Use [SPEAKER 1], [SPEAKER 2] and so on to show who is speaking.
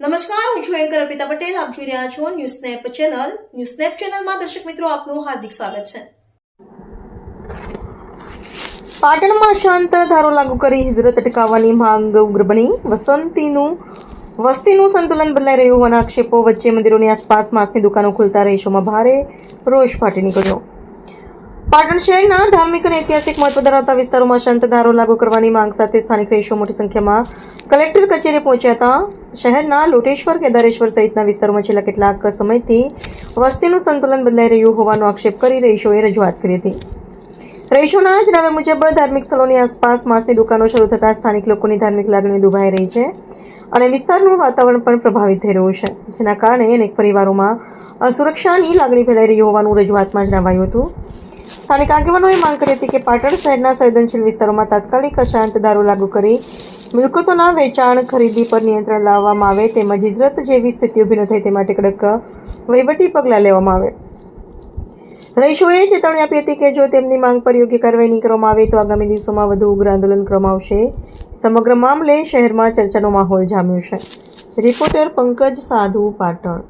[SPEAKER 1] નમસ્કાર, હું છું એન્કર અર્પિતા પટેલ. આપ જોઈ રહ્યા છો news snap channel. News snap ચેનલમાં દર્શક મિત્રો આપનું હાર્દિક સ્વાગત છે. પાટણમાં શાંત ધારો લાગુ કરી હિજરત અટકાવવાની માંગ ઉગ્ર બની. વસ્તીનું સંતુલન બદલાઈ રહ્યું હોવાના આક્ષેપો વચ્ચે મંદિરોની આસપાસ માંસની દુકાનો ખુલતા રહીશોમાં ભારે રોષ ફાટી નીકળ્યો. પાટણ શહેરના ધાર્મિક અને ઐતિહાસિક મહત્વ ધરાવતા વિસ્તારોમાં શાંત ધારો લાગુ કરવાની માંગ સાથે સ્થાનિક રહીશો મોટી સંખ્યામાં કલેક્ટર કચેરી પહોંચ્યા હતા. શહેરના લોટેશ્વર, કેદારેશ્વર સહિતના વિસ્તારોમાં છેલ્લા કેટલાક સમયથી વસ્તીનું સંતુલન બદલાઈ રહ્યું હોવાનો આક્ષેપ કરી રહીશોએ રજૂઆત કરી હતી. રહીશોના જણાવ્યા મુજબ ધાર્મિક સ્થળોની આસપાસ માંસની દુકાનો શરૂ થતાં સ્થાનિક લોકોની ધાર્મિક લાગણી દુભાઈ રહી છે અને વિસ્તારનું વાતાવરણ પણ પ્રભાવિત થઈ રહ્યું છે, જેના કારણે અનેક પરિવારોમાં અસુરક્ષાની લાગણી ફેલાઈ રહી હોવાનું રજૂઆતમાં જણાવાયું હતું. સ્થાનિક આગેવાનોએ માંગ કરી હતી કે પાટણ શહેરના સંવેદનશીલ વિસ્તારોમાં તાત્કાલિક અશાંત ધારો લાગુ કરી મિલકતોના વેચાણ ખરીદી પર નિયંત્રણ લાવવામાં આવે તેમજ હિજરત જેવી સ્થિતિ ઊભી ન થાય તે માટે કડક વહીવટી પગલાં લેવામાં આવે. રહીશોએ ચેતવણી આપી હતી કે જો તેમની માંગ પર યોગ્ય કાર્યવાહી નહીં કરવામાં આવે તો આગામી દિવસોમાં વધુ ઉગ્ર આંદોલન કરવામાં આવશે. સમગ્ર મામલે શહેરમાં ચર્ચાનો માહોલ જામ્યો છે. રિપોર્ટર પંકજ સાધુ, પાટણ.